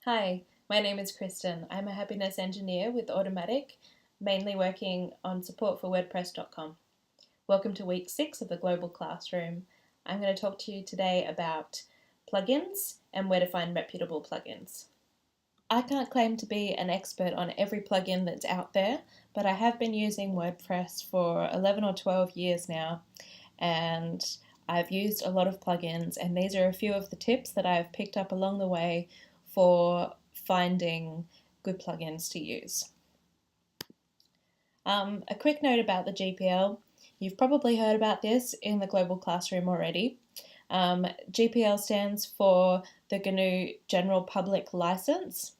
Hi, my name is Kristen. I'm a happiness engineer with Automattic, mainly working on support for WordPress.com. Welcome to week 6 of the Global Classroom. I'm going to talk to you today about plugins and where to find reputable plugins. I can't claim to be an expert on every plugin that's out there, but I have been using WordPress for 11 or 12 years now, and I've used a lot of plugins, and these are a few of the tips that I've picked up along the way for finding good plugins to use. A quick note about the GPL. You've probably heard about this in the Global Classroom already. GPL stands for the GNU General Public License.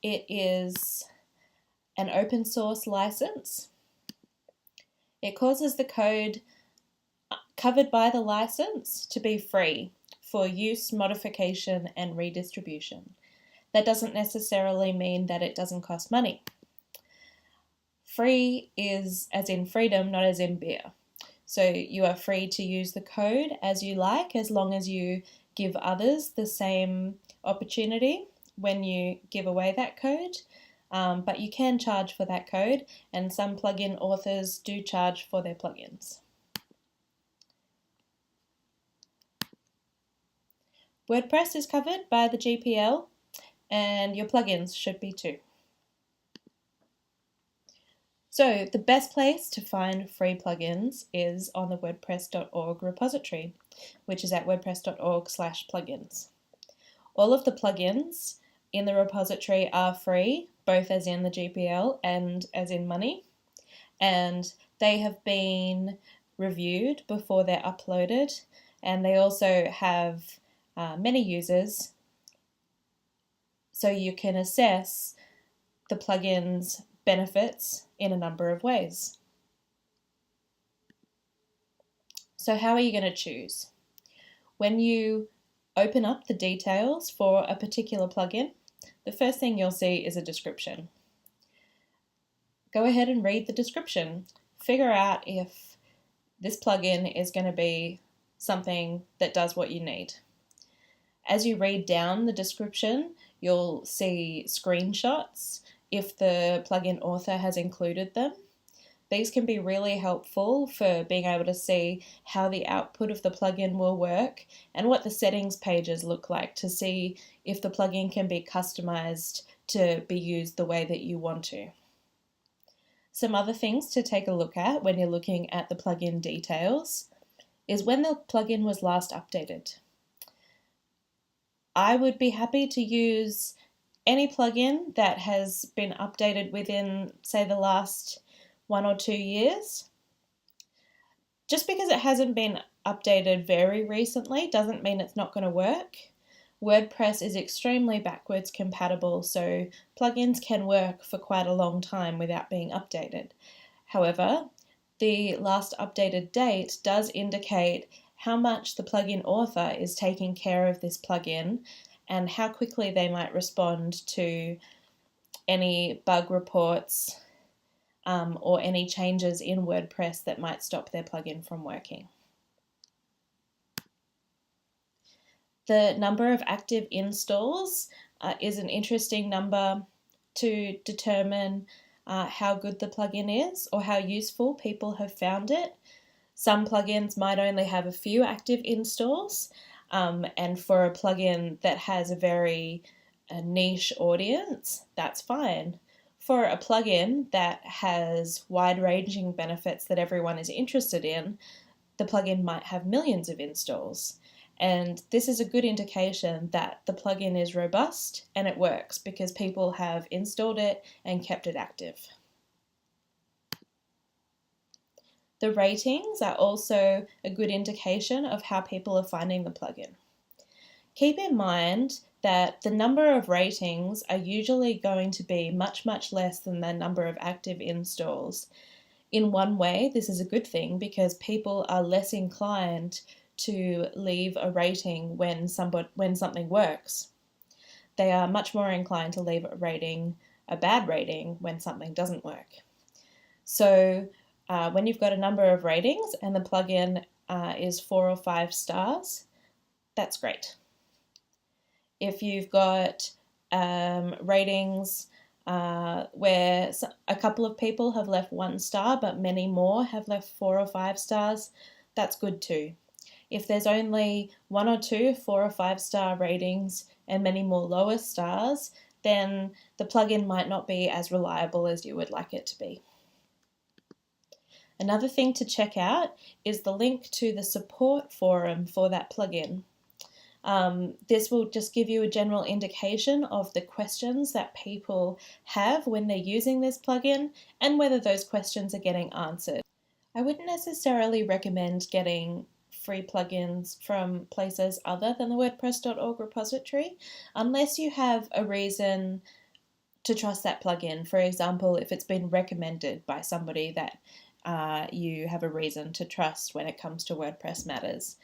It is an open source license. It causes the code covered by the license to be free for use, modification, and redistribution. That doesn't necessarily mean that it doesn't cost money. Free is as in freedom, not as in beer. So you are free to use the code as you like, as long as you give others the same opportunity when you give away that code. But you can charge for that code, and some plugin authors do charge for their plugins. WordPress is covered by the GPL, and your plugins should be too. So the best place to find free plugins is on the wordpress.org repository, which is at wordpress.org/plugins. All of the plugins in the repository are free, both as in the GPL and as in money, and they have been reviewed before they're uploaded, and they also have many users, so you can assess the plugin's benefits in a number of ways. So how are you going to choose? When you open up the details for a particular plugin, the first thing you'll see is a description. Go ahead and read the description. Figure out if this plugin is going to be something that does what you need. As you read down the description, you'll see screenshots if the plugin author has included them. These can be really helpful for being able to see how the output of the plugin will work and what the settings pages look like to see if the plugin can be customized to be used the way that you want to. Some other things to take a look at when you're looking at the plugin details is when the plugin was last updated. I would be happy to use any plugin that has been updated within, say, the last 1 or 2 years. Just because it hasn't been updated very recently doesn't mean it's not going to work. WordPress is extremely backwards compatible, so plugins can work for quite a long time without being updated. However, the last updated date does indicate how much the plugin author is taking care of this plugin and how quickly they might respond to any bug reports or any changes in WordPress that might stop their plugin from working. The number of active installs is an interesting number to determine how good the plugin is or how useful people have found it. Some plugins might only have a few active installs, and for a plugin that has a very niche audience, that's fine. For a plugin that has wide-ranging benefits that everyone is interested in, the plugin might have millions of installs. And this is a good indication that the plugin is robust and it works because people have installed it and kept it active. The ratings are also a good indication of how people are finding the plugin. Keep in mind that the number of ratings are usually going to be much, much less than the number of active installs. In one way, this is a good thing because people are less inclined to leave a rating when something works. They are much more inclined to leave a bad rating, when something doesn't work. So when you've got a number of ratings and the plugin is 4 or 5 stars, that's great. If you've got ratings where a couple of people have left 1 star, but many more have left 4 or 5 stars, that's good too. If there's only 1 or 2 4 or 5 star ratings and many more lower stars, then the plugin might not be as reliable as you would like it to be. Another thing to check out is the link to the support forum for that plugin. This will just give you a general indication of the questions that people have when they're using this plugin and whether those questions are getting answered. I wouldn't necessarily recommend getting free plugins from places other than the WordPress.org repository unless you have a reason to trust that plugin. For example, if it's been recommended by somebody that you have a reason to trust when it comes to WordPress matters.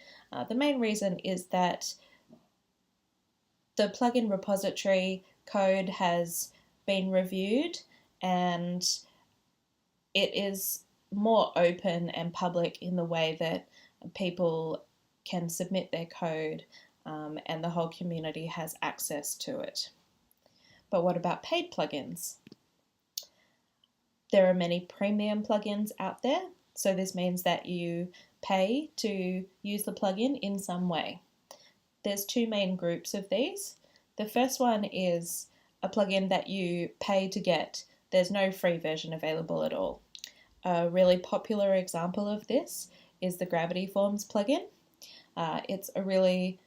The main reason is that the plugin repository code has been reviewed and it is more open and public in the way that people can submit their code and the whole community has access to it. But what about paid plugins? There are many premium plugins out there, so this means that you pay to use the plugin in some way. There's 2 main groups of these. The first one is a plugin that you pay to get. There's no free version available at all. A really popular example of this is the Gravity Forms plugin. It's a really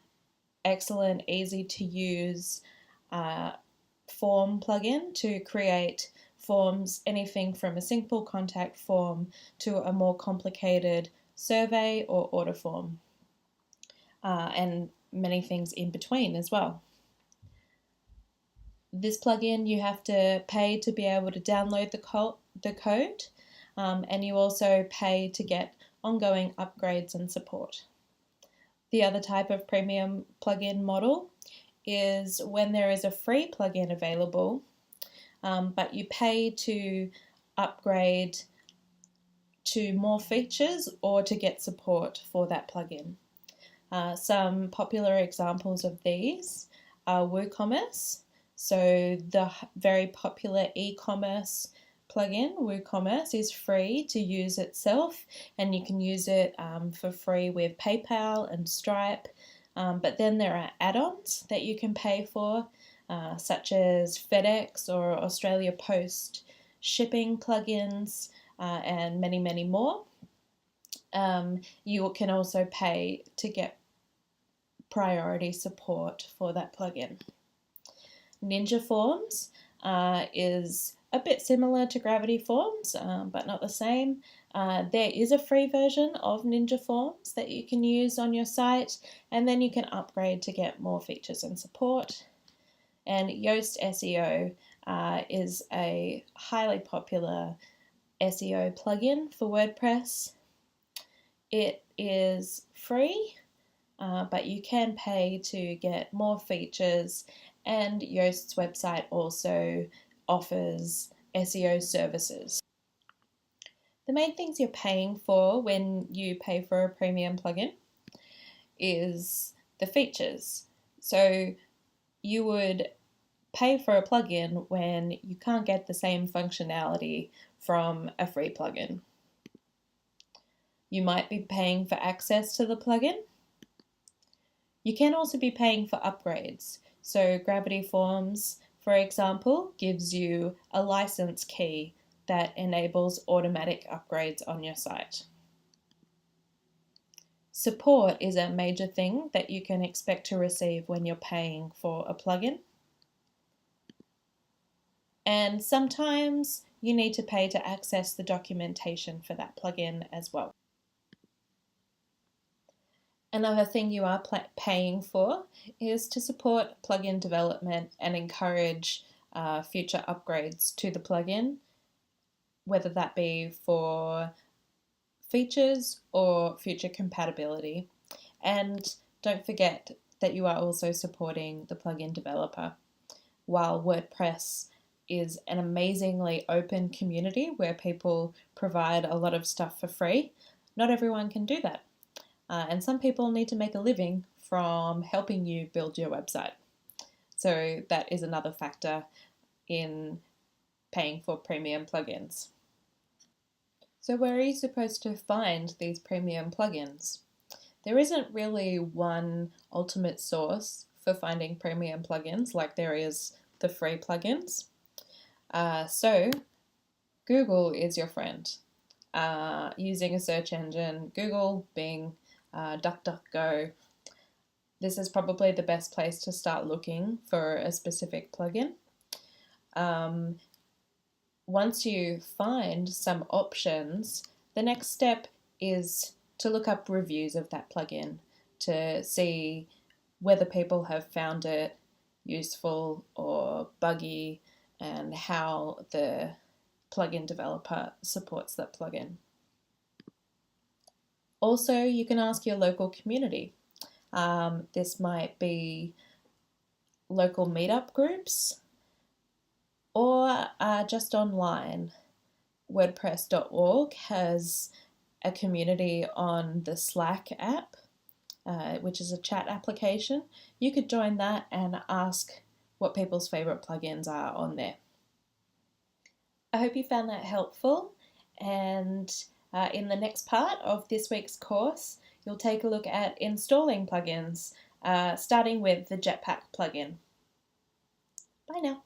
excellent, easy to use form plugin to create forms, anything from a simple contact form to a more complicated survey or order form, and many things in between as well. This plugin you have to pay to be able to download the code, and you also pay to get ongoing upgrades and support. The other type of premium plugin model is when there is a free plugin available, but you pay to upgrade to more features or to get support for that plugin. Some popular examples of these are WooCommerce. So the very popular e-commerce plugin, WooCommerce, is free to use itself, and you can use it for free with PayPal and Stripe. But then there are add-ons that you can pay for, such as FedEx or Australia Post shipping plugins, and many, many more. You can also pay to get priority support for that plugin. Ninja Forms is a bit similar to Gravity Forms, but not the same. There is a free version of Ninja Forms that you can use on your site, and then you can upgrade to get more features and support. And Yoast SEO is a highly popular SEO plugin for WordPress. It is free, but you can pay to get more features, and Yoast's website also offers SEO services. The main things you're paying for when you pay for a premium plugin is the features. So you would pay for a plugin when you can't get the same functionality from a free plugin. You might be paying for access to the plugin. You can also be paying for upgrades. So Gravity Forms, for example, gives you a license key that enables automatic upgrades on your site. Support is a major thing that you can expect to receive when you're paying for a plugin. And sometimes you need to pay to access the documentation for that plugin as well. Another thing you are paying for is to support plugin development and encourage future upgrades to the plugin, whether that be for features or future compatibility. And don't forget that you are also supporting the plugin developer. While WordPress is an amazingly open community where people provide a lot of stuff for free, not everyone can do that. And some people need to make a living from helping you build your website. So that is another factor in paying for premium plugins. So where are you supposed to find these premium plugins? There isn't really one ultimate source for finding premium plugins like there is the free plugins. So Google is your friend. Using a search engine, Google, Bing, DuckDuckGo, this is probably the best place to start looking for a specific plugin. Once you find some options, the next step is to look up reviews of that plugin to see whether people have found it useful or buggy and how the plugin developer supports that plugin. Also, you can ask your local community. This might be local meetup groups or just online. WordPress.org has a community on the Slack app, which is a chat application. You could join that and ask what people's favourite plugins are on there. I hope you found that helpful, and in the next part of this week's course, you'll take a look at installing plugins, starting with the Jetpack plugin. Bye now.